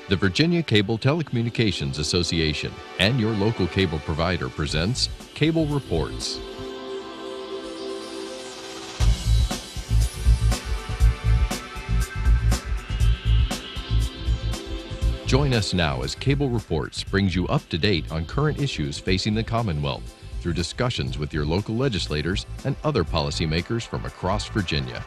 The Virginia Cable Telecommunications Association and your local cable provider presents Cable Reports. Join us now as Cable Reports brings you up to date on current issues facing the Commonwealth through discussions with your local legislators and other policymakers from across Virginia.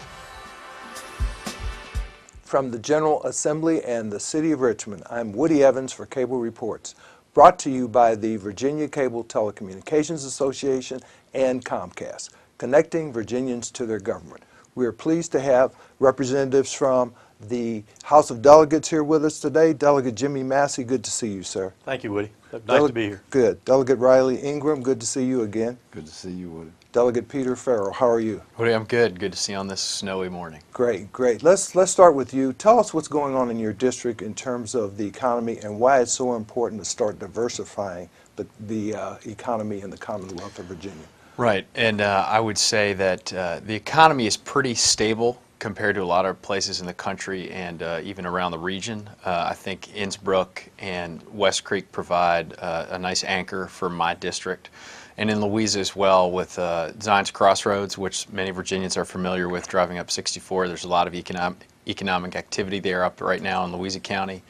From the General Assembly and the City of Richmond, I'm Woody Evans for Cable Reports, brought to you by the Virginia Cable Telecommunications Association and Comcast, connecting Virginians to their government. We are pleased to have representatives from the House of Delegates here with us today. Delegate Jimmy Massie, good to see you, sir. Thank you, Woody. Nice to be here. Good. Delegate Riley Ingram, good to see you again. Good to see you, Woody. Delegate Peter Farrell, how are you? Woody, I'm good. Good to see you on this snowy morning. Great, great. Let's start with you. Tell us what's going on in your district in terms of the economy and why it's so important to start diversifying the economy in the Commonwealth of Virginia. Right, and I would say that the economy is pretty stable compared to a lot of places in the country and even around the region. I think Innsbrook and West Creek provide a nice anchor for my district. And in Louisa as well with Zions Crossroads, which many Virginians are familiar with driving up 64. There's a lot of economic activity there up right now in Louisa County.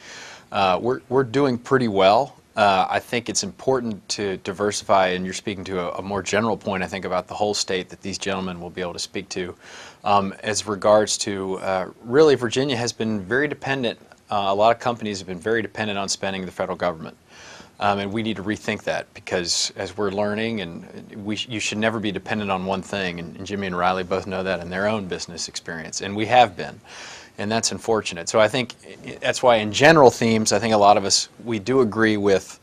We're doing pretty well. I think it's important to diversify, and you're speaking to a more general point, I think, about the whole state that these gentlemen will be able to speak to. As regards to, really, Virginia has been very dependent, a lot of companies have been very dependent on spending the federal government. And we need to rethink that because as we're learning, and you should never be dependent on one thing, and Jimmy and Riley both know that in their own business experience, and we have been. And that's unfortunate. So I think that's why in general themes, I think a lot of us, we do agree with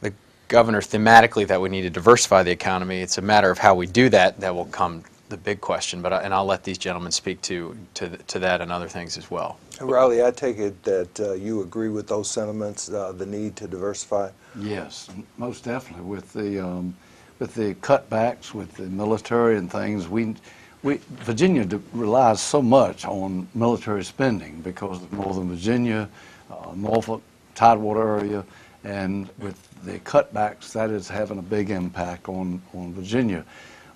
the governor thematically that we need to diversify the economy. It's a matter of how we do that that will come the big question. And I'll let these gentlemen speak to that and other things as well. Riley, I take it that you agree with those sentiments, the need to diversify? Yes, most definitely. With the cutbacks, with the military and things, Virginia relies so much on military spending because of Northern Virginia, Norfolk, Tidewater area, and with the cutbacks, that is having a big impact on Virginia.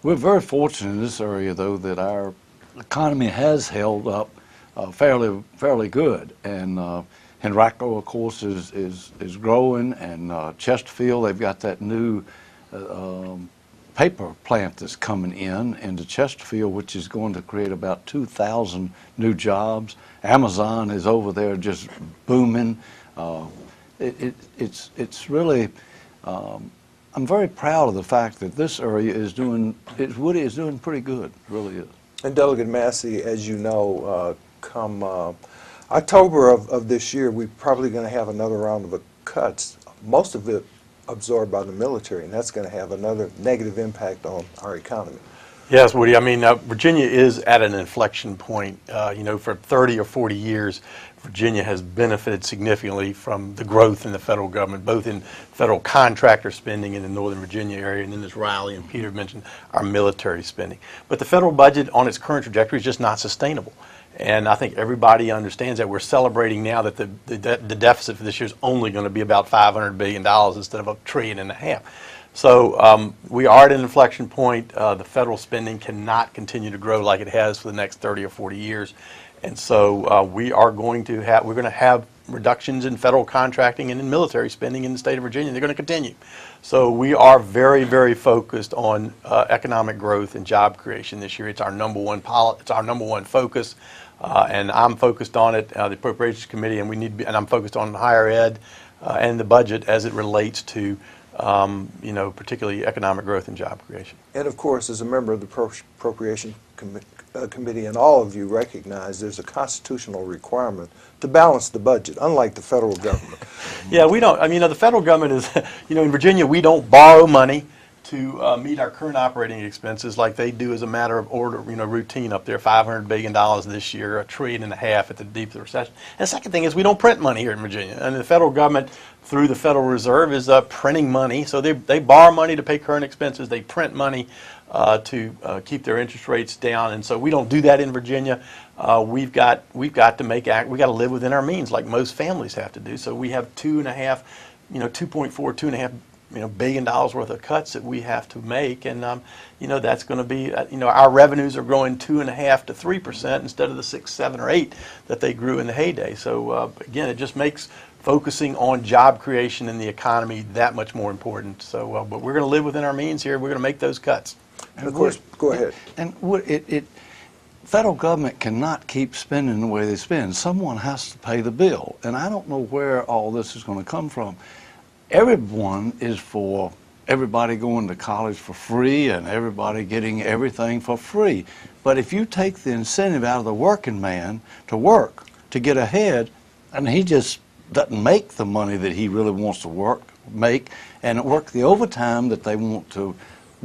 We're very fortunate in this area, though, that our economy has held up fairly good, and Henrico, of course, is growing, and Chesterfield, they've got that new paper plant that's coming into Chesterfield, which is going to create about 2,000 new jobs. Amazon is over there just booming. It's really, I'm very proud of the fact that this area is Woody is doing pretty good, it really is. And Delegate Massie, as you know, come October of this year, we're probably going to have another round of cuts, most of it absorbed by the military, and that's going to have another negative impact on our economy. Yes, Woody. I mean, Virginia is at an inflection point. For 30 or 40 years, Virginia has benefited significantly from the growth in the federal government, both in federal contractor spending in the Northern Virginia area, and then as Riley and Peter mentioned, our military spending. But the federal budget on its current trajectory is just not sustainable. And I think everybody understands that. We're celebrating now that the deficit for this year is only going to be about $500 billion instead of $1.5 trillion. So we are at an inflection point. The federal spending cannot continue to grow like it has for the next 30 or 40 years. And so we're going to have reductions in federal contracting and in military spending in the state of Virginia. They're going to continue. So we are very, very focused on economic growth and job creation this year. It's our number one focus. And I'm focused on it, the Appropriations Committee, and I'm focused on higher ed and the budget as it relates to, particularly economic growth and job creation. And of course, as a member of the Appropriations Committee, and all of you recognize there's a constitutional requirement to balance the budget, unlike the federal government. Yeah, we don't. I mean, the federal government is, in Virginia, we don't borrow money to meet our current operating expenses like they do as a matter of order, routine up there. $500 billion this year, $1.5 trillion at the deep of the recession. And the second thing is we don't print money here in Virginia. And the federal government, through the Federal Reserve, is printing money. So they borrow money to pay current expenses. They print money to keep their interest rates down, and so we don't do that in Virginia. We've got to we got to live within our means, like most families have to do. So we have 2.4, $2.5 billion worth of cuts that we have to make, and that's going to be our revenues are growing 2.5% to 3% instead of the 6, 7, or 8 that they grew in the heyday. So again, it just makes focusing on job creation in the economy that much more important. So, but we're going to live within our means here. We're going to make those cuts. And of course, go ahead. And federal government cannot keep spending the way they spend. Someone has to pay the bill, and I don't know where all this is going to come from. Everyone is for everybody going to college for free and everybody getting everything for free. But if you take the incentive out of the working man to work, to get ahead, and he just doesn't make the money that he really wants to make, and work the overtime that they want to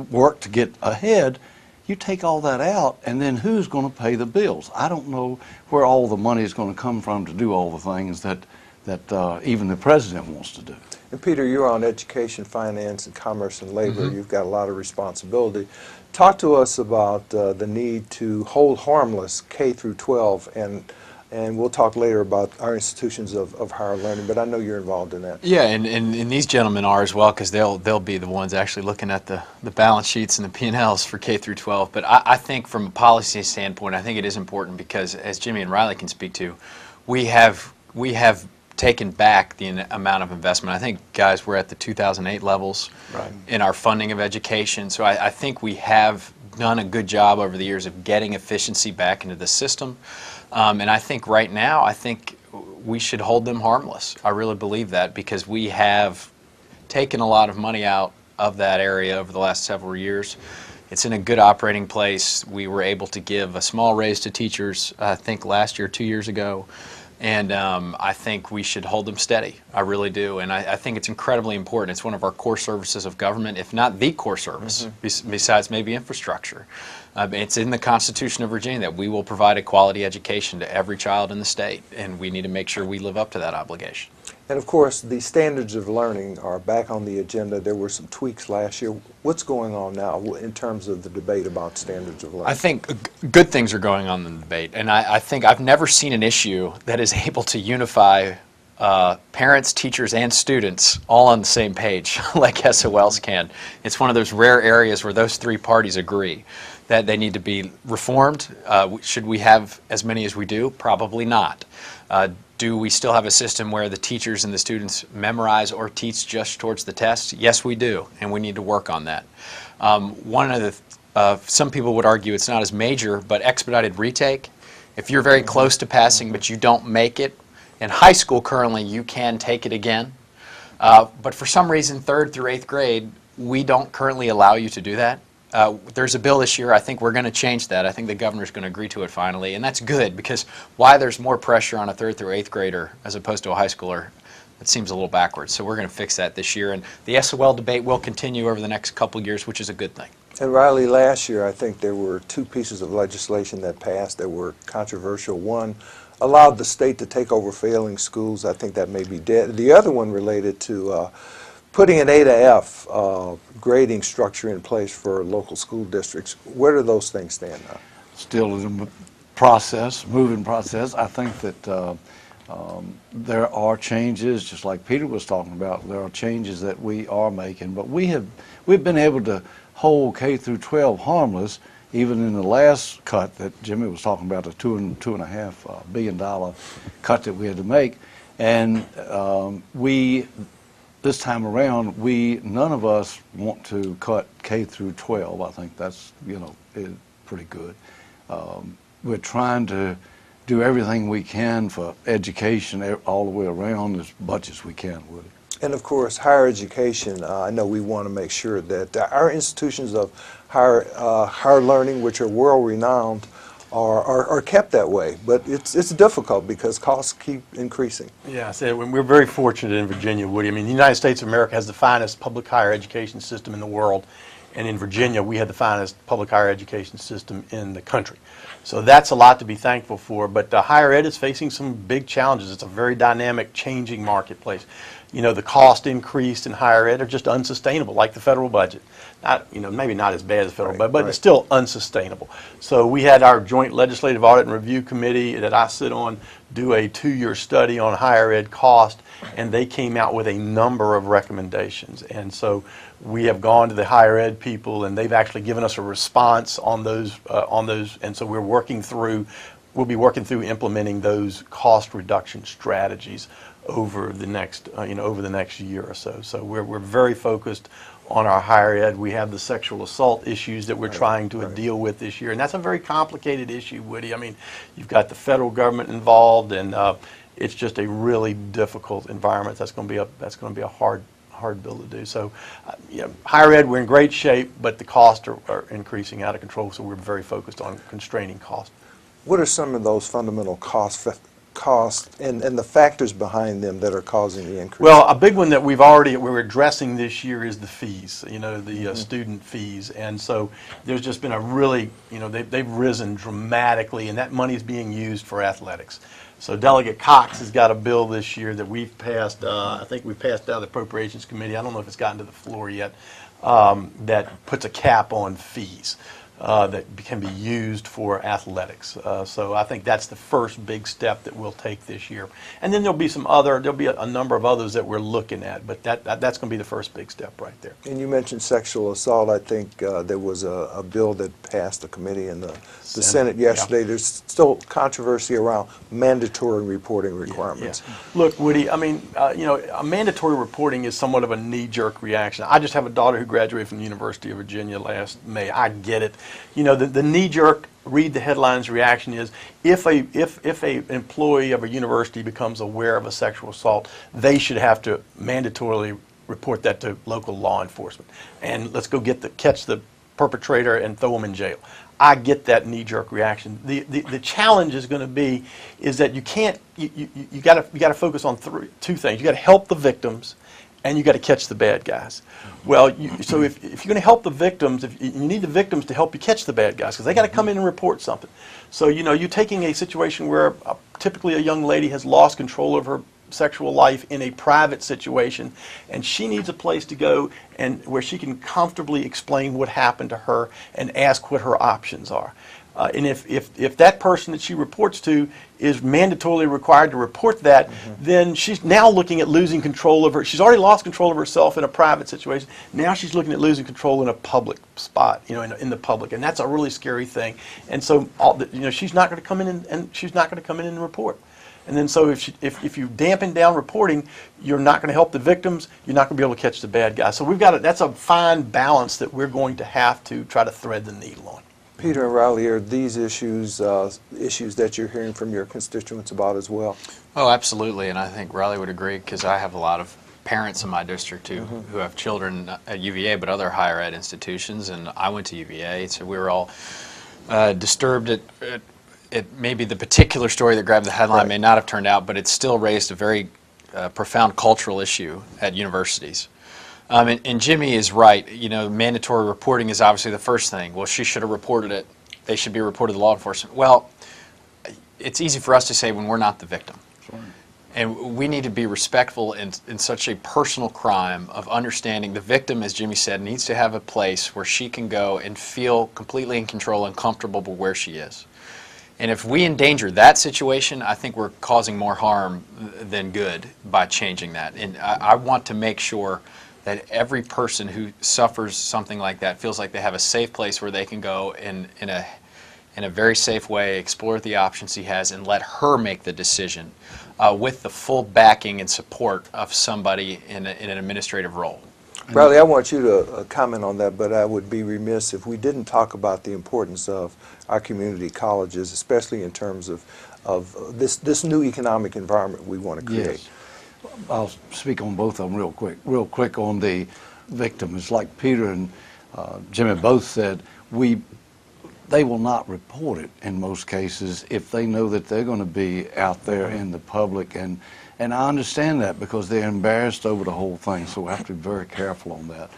work to get ahead, you take all that out, and then who's going to pay the bills? I don't know where all the money is going to come from to do all the things that even the president wants to do. And Peter, you're on education, finance, and commerce and labor. You've got a lot of responsibility. Talk to us about the need to hold harmless K through 12, and we'll talk later about our institutions of higher learning, but I know you're involved in that. Yeah, and these gentlemen are as well, because they'll be the ones actually looking at the balance sheets and the P&Ls for K through 12. But I think from a policy standpoint, I think it is important because, as Jimmy and Riley can speak to, we have taken back the amount of investment. I think, guys, we're at the 2008 levels in our funding of education. So I think we have done a good job over the years of getting efficiency back into the system. And I think right now, I think we should hold them harmless. I really believe that, because we have taken a lot of money out of that area over the last several years. It's in a good operating place. We were able to give a small raise to teachers, I think last year, 2 years ago. And I think we should hold them steady. I really do. And I think it's incredibly important. It's one of our core services of government, if not the core service, besides maybe infrastructure. It's in the Constitution of Virginia that we will provide a quality education to every child in the state, and we need to make sure we live up to that obligation. And of course, the standards of learning are back on the agenda. There were some tweaks last year. What's going on now in terms of the debate about standards of learning? I think good things are going on in the debate, and I think I've never seen an issue that is able to unify parents, teachers, and students all on the same page like SOLs can. It's one of those rare areas where those three parties agree that they need to be reformed. Should we have as many as we do? Probably not. Do we still have a system where the teachers and the students memorize or teach just towards the test? Yes, we do, and we need to work on that. One of the, some people would argue it's not as major, but expedited retake. If you're very close to passing but you don't make it, in high school currently you can take it again. But for some reason, 3rd through 8th grade, we don't currently allow you to do that. There's a bill this year. I think we're going to change that. I think the governor's going to agree to it finally, and that's good, because why there's more pressure on a 3rd through 8th grader as opposed to a high schooler, it seems a little backwards. So we're going to fix that this year, and the SOL debate will continue over the next couple years, which is a good thing. And Riley, last year I think there were 2 pieces of legislation that passed that were controversial. One allowed the state to take over failing schools. I think that may be dead. The other one related to putting an A to F grading structure in place for local school districts. Where do those things stand now? Still in a process, moving process. I think that there are changes, just like Peter was talking about. There are changes that we are making, but we've been able to hold K through 12 harmless, even in the last cut that Jimmy was talking about, the $2.5 billion cut that we had to make, and this time around, none of us want to cut K through 12. I think that's, is pretty good. We're trying to do everything we can for education all the way around, as much as we can with it. And of course, higher education, I know we want to make sure that our institutions of higher learning, which are world-renowned, are kept that way, but it's difficult because costs keep increasing. Yeah, so we're very fortunate in Virginia, Woody. I mean, the United States of America has the finest public higher education system in the world, and in Virginia we have the finest public higher education system in the country. So that's a lot to be thankful for, but higher ed is facing some big challenges. It's a very dynamic, changing marketplace. the cost increased in higher ed are just unsustainable, like the federal budget. Not, maybe not as bad as the federal budget, but it's still unsustainable. So we had our Joint Legislative Audit and Review Committee that I sit on do a 2-year study on higher ed cost, and they came out with a number of recommendations. And so we have gone to the higher ed people, and they've actually given us a response on those, and so we'll be working through implementing those cost reduction strategies over the next, over the next year or so. So we're very focused on our higher ed. We have the sexual assault issues that we're trying to deal with this year, and that's a very complicated issue, Woody. I mean, you've got the federal government involved, and it's just a really difficult environment. That's going to be a hard bill to do. So, higher ed, we're in great shape, but the costs are increasing out of control. So we're very focused on constraining costs. What are some of those fundamental costs and the factors behind them that are causing the increase? Well, a big one that we're addressing this year is the fees, the student fees. And so there's just been a really, they've risen dramatically, and that money is being used for athletics. So Delegate Cox has got a bill this year that we've passed, I think we passed out of the Appropriations Committee. I don't know if it's gotten to the floor yet, that puts a cap on fees that can be used for athletics. So I think that's the first big step that we'll take this year. And then there'll be a number of others that we're looking at, but that's going to be the first big step right there. And you mentioned sexual assault. I think there was a bill that passed the committee in the Senate yesterday. Yeah. There's still controversy around mandatory reporting requirements. Yeah. Look, Woody, I mean, mandatory reporting is somewhat of a knee-jerk reaction. I just have a daughter who graduated from the University of Virginia last May. I get it. The knee-jerk, read the headlines reaction is if a employee of a university becomes aware of a sexual assault, they should have to mandatorily report that to local law enforcement. And let's go catch the perpetrator and throw them in jail. I get that knee-jerk reaction. The challenge is going to be is that you got to focus on two things. You got to help the victims, and you got to catch the bad guys. Well, so if you're going to help the victims, you need the victims to help you catch the bad guys, because they got to come in and report something. So you're taking a situation where typically a young lady has lost control of her sexual life in a private situation, and she needs a place to go and where she can comfortably explain what happened to her and ask what her options are. And if that person that she reports to is mandatorily required to report that, then she's now looking at losing control of her. She's already lost control of herself in a private situation. Now she's looking at losing control in a public spot, in the public, and that's a really scary thing. And so, she's not going to come in and report. And then so if you dampen down reporting, you're not going to help the victims. You're not going to be able to catch the bad guys. So that's a fine balance that we're going to have to try to thread the needle on. Peter and Riley, are these issues that you're hearing from your constituents about as well? Oh, absolutely, and I think Riley would agree, because I have a lot of parents in my district too who have children at UVA but other higher ed institutions, and I went to UVA, so we were all disturbed at maybe the particular story that grabbed the headline may not have turned out, but it still raised a very profound cultural issue at universities. And Jimmy is right. Mandatory reporting is obviously the first thing. Well, she should have reported it. They should be reported to law enforcement. Well, it's easy for us to say when we're not the victim. Sure. And we need to be respectful in such a personal crime of understanding the victim, as Jimmy said, needs to have a place where she can go and feel completely in control and comfortable with where she is. And if we endanger that situation, I think we're causing more harm than good by changing that. And I want to make sure that every person who suffers something like that feels like they have a safe place where they can go in a very safe way, explore the options he has, and let her make the decision with the full backing and support of somebody in an administrative role. Riley, I want you to comment on that, but I would be remiss if we didn't talk about the importance of our community colleges, especially in terms of this new economic environment we want to create. Yes. I'll speak on both of them real quick. Real quick on the victim. It's like Peter and Jimmy both said, they will not report it in most cases if they know that they're going to be out there in the public. And I understand that because they're embarrassed over the whole thing, so we have to be very careful on that.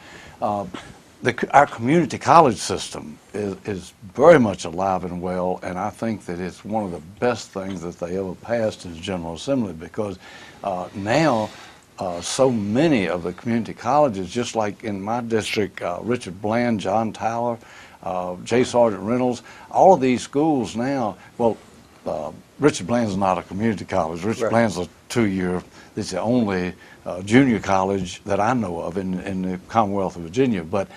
Our community college system is very much alive and well, and I think that it's one of the best things that they ever passed in the General Assembly, because now so many of the community colleges, just like in my district, Richard Bland, John Tyler, J. Sargent Reynolds, all of these schools now, well, Richard Bland's not a community college. Richard Bland's a 2-year, it's the only junior college that I know of in the Commonwealth of Virginia. But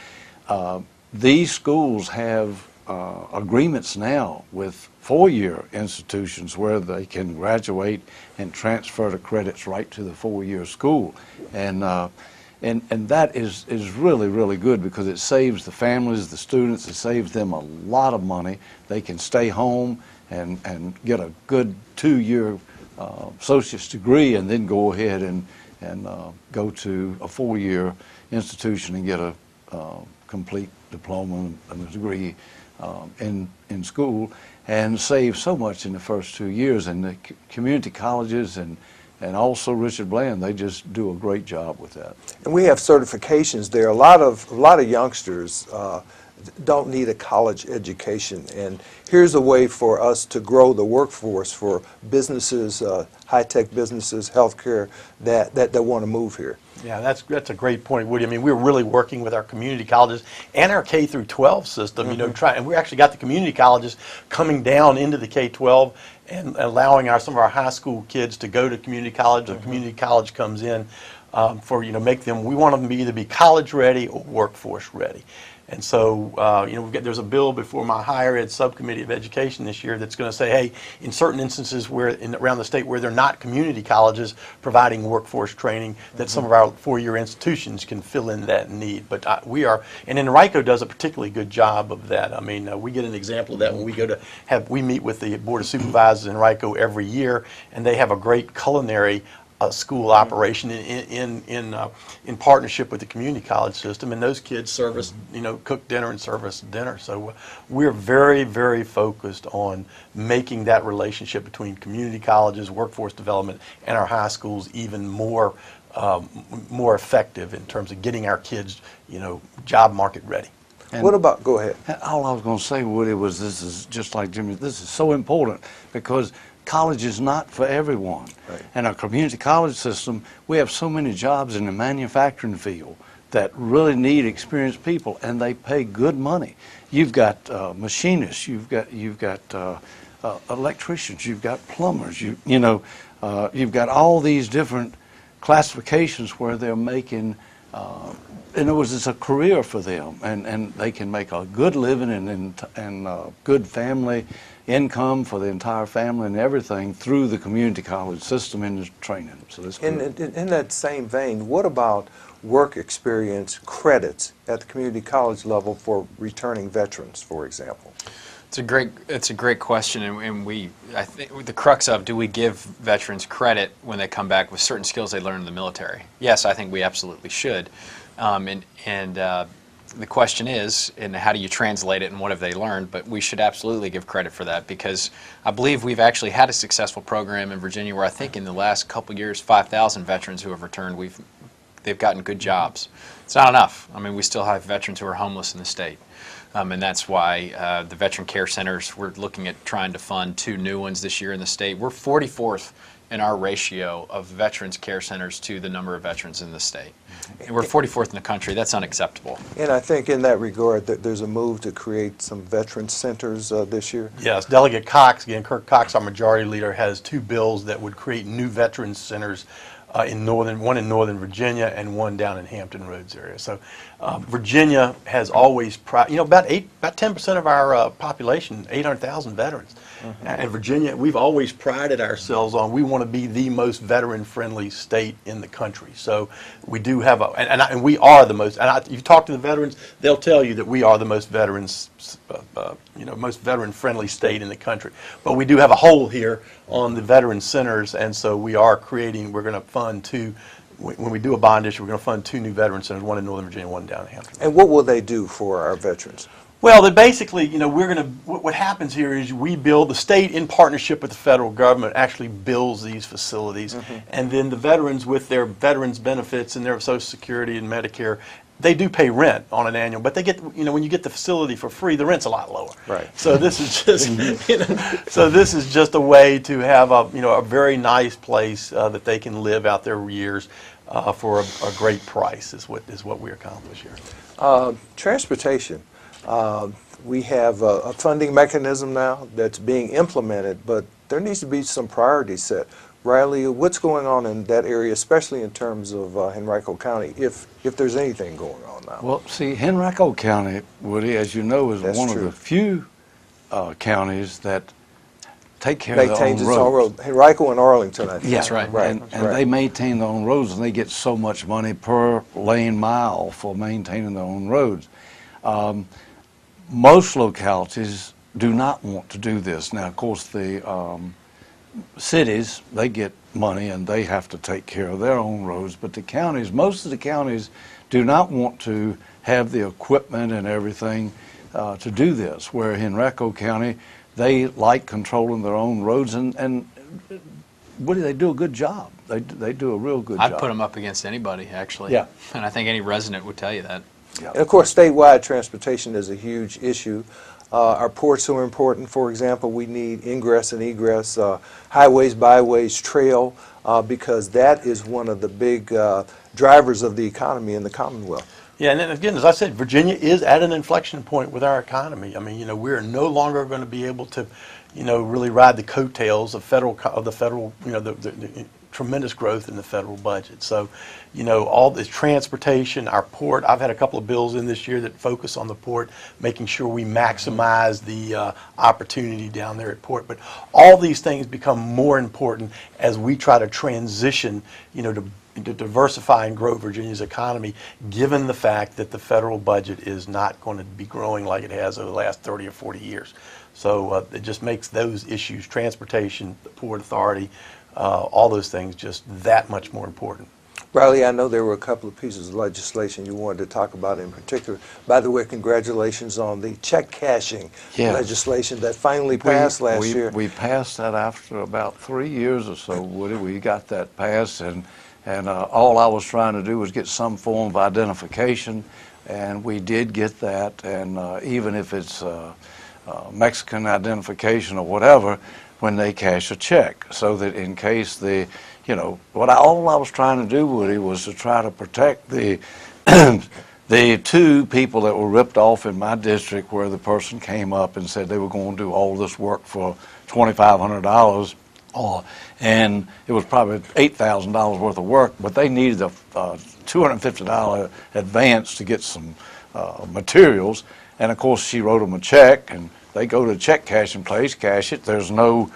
these schools have agreements now with 4-year institutions where they can graduate and transfer the credits right to the 4-year school. And that is really, really good because it saves the families, the students, it saves them a lot of money. They can stay home and get a good 2-year associate's degree and then go ahead and go to a 4-year institution and get a complete diploma and a degree in school, and save so much in the first 2 years. And the community colleges and also Richard Bland, they just do a great job with that. And we have certifications there. A lot of youngsters don't need a college education, and here's a way for us to grow the workforce for businesses, high-tech businesses, healthcare that want to move here. Yeah, that's a great point, Woody. I mean, we're really working with our community colleges and our K through 12 system. You know, and we actually got the community colleges coming down into the K-12 and allowing some of our high school kids to go to community college. The community college comes in for we want them to either be college ready or workforce ready. And so, there's a bill before my higher ed subcommittee of education this year that's going to say, hey, in certain instances around the state where they're not community colleges providing workforce training, that some of our 4-year institutions can fill in that need. But and Henrico does a particularly good job of that. I mean, we get an example of that when we meet with the Board of Supervisors in Henrico every year, and they have a great culinary school operation in partnership with the community college system, and those kids service, cook dinner and service dinner. So we're very, very focused on making that relationship between community colleges, workforce development, and our high schools even more effective in terms of getting our kids, job market ready. And what about, go ahead. All I was going to say, Woody, was this is just like Jimmy, this is so important because college is not for everyone. Right. And our community college system, we have so many jobs in the manufacturing field that really need experienced people, and they pay good money. You've got machinists, you've got electricians, you've got plumbers, you've got all these different classifications where they're making, in other words, it's a career for them, and they can make a good living and good family income for the entire family and everything through the community college system and the training. So that's good. In that same vein, what about work experience credits at the community college level for returning veterans, for example? It's a great question, and I think the crux of, do we give veterans credit when they come back with certain skills they learned in the military? Yes, I think we absolutely should. The question is, and how do you translate it and what have they learned? But we should absolutely give credit for that, because I believe we've actually had a successful program in Virginia where I think in the last couple years, 5,000 veterans who have returned, they've gotten good jobs. It's not enough. I mean, we still have veterans who are homeless in the state. And that's why the Veteran Care Centers, we're looking at trying to fund 2 new ones this year in the state. We're 44th in our ratio of Veterans Care Centers to the number of veterans in the state. And we're 44th in the country. That's unacceptable. And I think in that regard that there's a move to create some veteran centers this year. Yes, Delegate Cox, again, Kirk Cox, our majority leader, has 2 bills that would create new veterans centers one in Northern Virginia and one down in Hampton Roads area. So Virginia has always, about 10% of our population, 800,000 veterans. And Virginia, we've always prided ourselves on, we want to be the most veteran-friendly state in the country. So we do have and we are the most, if you talk to the veterans, they'll tell you that we are the most most veteran-friendly state in the country. But we do have a hole here on the veteran centers, and so we're going to fund 2, when we do a bond issue, we're going to fund 2 new veteran centers, one in Northern Virginia, one down in Hampton. And what will they do for our veterans? Well, they basically, what happens here is the state in partnership with the federal government actually builds these facilities, and then the veterans with their veterans benefits and their Social Security and Medicare, they do pay rent on an annual, but they get, when you get the facility for free, the rent's a lot lower. Right. So this is just, a way to have a very nice place that they can live out their years. for a great price is what we accomplish here. Transportation. We have a funding mechanism now that's being implemented, but there needs to be some priorities set. Riley, what's going on in that area, especially in terms of Henrico County, if there's anything going on now? Well, see, Henrico County, Woody, as you know, is That's one true. of the few counties that take care of their Maintains own its own roads. road. Henrico and Arlington, I think. Yeah, That's right. Right. And they maintain their own roads, and they get so much money per lane mile for maintaining their own roads. Most localities do not want to do this. Now, of course, the cities, they get money and they have to take care of their own roads, but the counties, most of the counties do not want to have the equipment and everything to do this, where Henrico County, they like controlling their own roads, and Woody, they do a good job. They do a real good job. I'd put them up against anybody, actually. Yeah. And I think any resident would tell you that. And of course, statewide transportation is a huge issue. Our ports are important. For example, we need ingress and egress, highways, byways, trail, because that is one of the big drivers of the economy in the Commonwealth. Yeah, and then again, as I said, Virginia is at an inflection point with our economy. I mean, we're no longer going to be able to, really ride the coattails of the federal, the tremendous growth in the federal budget. So, all this transportation, our port. I've had a couple of bills in this year that focus on the port, making sure we maximize the opportunity down there at port. But all these things become more important as we try to transition, to diversify and grow Virginia's economy, given the fact that the federal budget is not going to be growing like it has over the last 30 or 40 years. So it just makes those issues, transportation, the Port Authority, all those things just that much more important. Riley, I know there were a couple of pieces of legislation you wanted to talk about in particular. By the way, congratulations on the check cashing legislation that finally passed last year. We passed that after about 3 years or so, Woody. We got that passed, and all I was trying to do was get some form of identification, and we did get that. And even if it's Mexican identification or whatever, when they cash a check, so that in case all I was trying to do, Woody, was to try to protect the the two people that were ripped off in my district, where the person came up and said they were going to do all this work for $2,500. And it was probably $8,000 worth of work, but they needed a $250 advance to get some materials. And of course, she wrote them a check, and they go to the check cashing place, cash it. There's no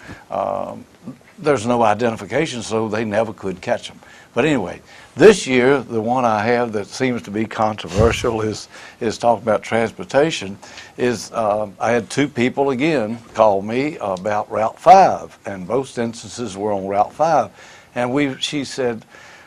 identification, so they never could catch them. But anyway, this year, the one I have that seems to be controversial is talking about transportation. I had two people again call me about Route 5, and both instances were on Route 5. And she said,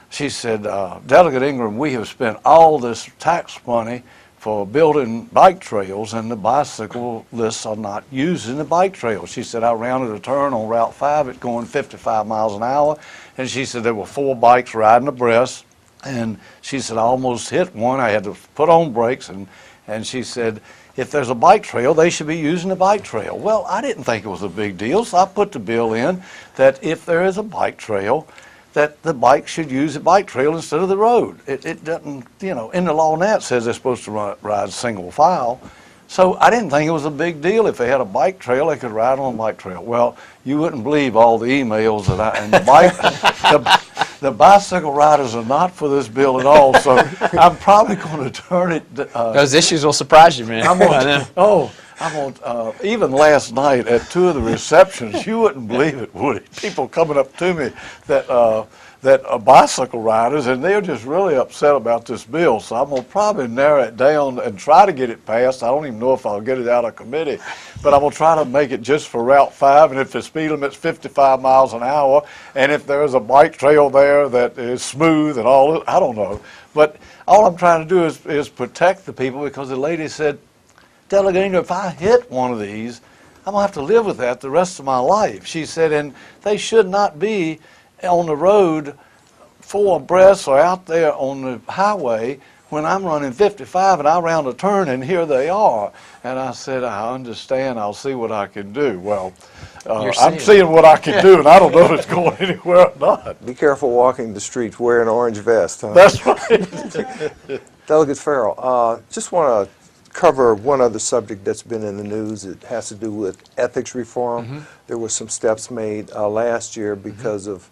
Delegate Ingram, we have spent all this tax money for building bike trails, and the bicyclists are not using the bike trails. She said, I rounded a turn on Route 5 at going 55 miles an hour, and she said there were 4 bikes riding abreast, and she said I almost hit one. I had to put on brakes, and she said, if there's a bike trail, they should be using the bike trail. Well, I didn't think it was a big deal, so I put the bill in that if there is a bike trail, that the bike should use the bike trail instead of the road. It doesn't, in the law now it says they're supposed to ride single file. So I didn't think it was a big deal. If they had a bike trail, they could ride on a bike trail. Well, you wouldn't believe all the emails and the bicycle riders are not for this bill at all, so I'm probably going to turn it. Those issues will surprise you, man. Even last night at 2 of the receptions, you wouldn't believe it, Woody. People coming up to me that are bicycle riders, and they're just really upset about this bill. So I'm going to probably narrow it down and try to get it passed. I don't even know if I'll get it out of committee, but I'm going to try to make it just for Route 5, and if the speed limit's 55 miles an hour, and if there's a bike trail there that is smooth and all, I don't know. But all I'm trying to do is protect the people, because the lady said, Delegate Ingram, if I hit one of these, I'm going to have to live with that the rest of my life. She said, and they should not be on the road 4 abreast or out there on the highway when I'm running 55 and I round a turn and here they are. And I said, I understand, I'll see what I can do. Well, I'm seeing what I can do, and I don't know if it's going anywhere or not. Be careful walking the streets wearing an orange vest, huh? That's right. Delegate Farrell, just want to cover one other subject that's been in the news. It has to do with ethics reform. There were some steps made last year because of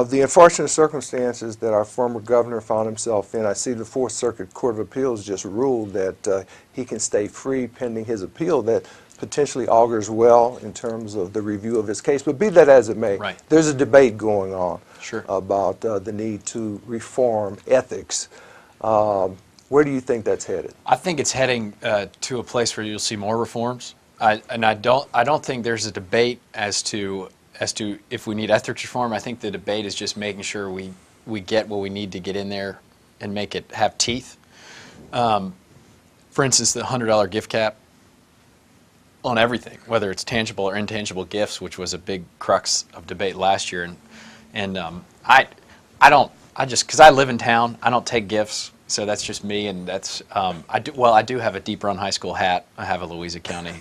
the unfortunate circumstances that our former governor found himself in. I see the Fourth Circuit Court of Appeals just ruled that he can stay free pending his appeal. That potentially augurs well in terms of the review of his case. But be that as it may, there's a debate going on about the need to reform ethics. Where do you think that's headed? I think it's heading to a place where you'll see more reforms. I don't think there's a debate as to if we need ethics reform. I think the debate is just making sure we get what we need to get in there and make it have teeth. For instance, the $100 gift cap on everything, whether it's tangible or intangible gifts, which was a big crux of debate last year. And I just, because I live in town, I don't take gifts. So that's just me, and that's I do have a Deep Run High School hat. I have a Louisa County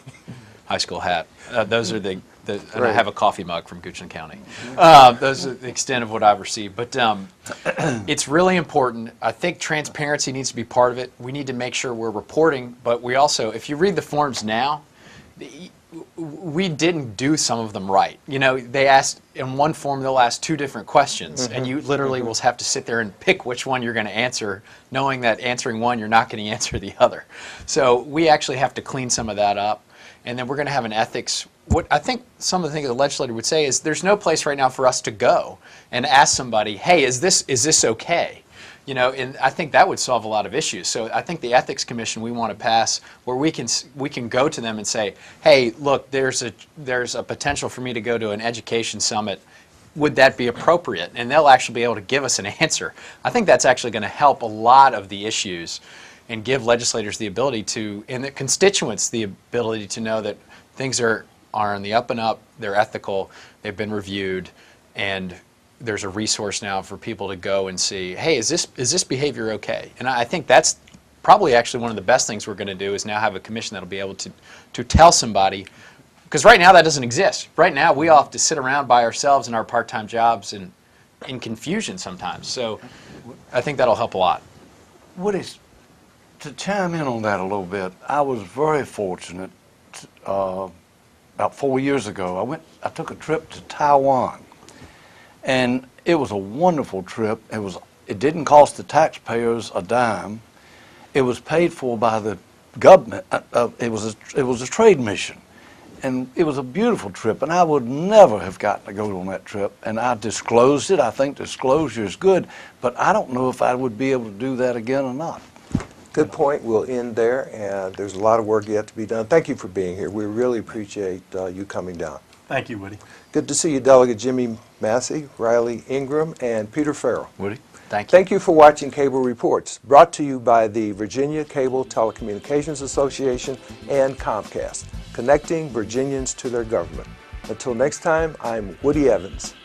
High School hat. Those are and I have a coffee mug from Goochland County. Those are the extent of what I've received. But it's really important. I think transparency needs to be part of it. We need to make sure we're reporting, but we also, if you read the forms now, we didn't do some of them right. You know, they asked, in one form they'll ask 2 different questions, and you literally will have to sit there and pick which one you're going to answer, knowing that answering one you're not going to answer the other. So we actually have to clean some of that up, and then we're going to have an ethics. What I think some of the things the legislator would say is there's no place right now for us to go and ask somebody, hey, is this okay? You know, and I think that would solve a lot of issues. So I think the Ethics Commission we want to pass, where we can go to them and say, hey, look, there's a potential for me to go to an education summit. Would that be appropriate? And they'll actually be able to give us an answer. I think that's actually going to help a lot of the issues and give legislators the ability to, and the constituents the ability to know that things are on the up and up, they're ethical, they've been reviewed, and there's a resource now for people to go and see, hey, is this behavior okay? And I think that's probably actually one of the best things we're going to do is now have a commission that'll be able to tell somebody, because right now that doesn't exist. Right now we all have to sit around by ourselves in our part-time jobs and in confusion sometimes. So I think that'll help a lot. Woody, to chime in on that a little bit, I was very fortunate. About 4 years ago, I took a trip to Taiwan. And it was a wonderful trip. It didn't cost the taxpayers a dime. It was paid for by the government. It was a trade mission, and it was a beautiful trip. And I would never have gotten to go on that trip. And I disclosed it. I think disclosure is good, but I don't know if I would be able to do that again or not. Good point. We'll end there, and there's a lot of work yet to be done. Thank you for being here. We really appreciate you coming down. Thank you, Woody. Good to see you, Delegate Jimmy Massie, Riley Ingram, and Peter Farrell. Woody, thank you. Thank you for watching Cable Reports, brought to you by the Virginia Cable Telecommunications Association and Comcast, connecting Virginians to their government. Until next time, I'm Woody Evans.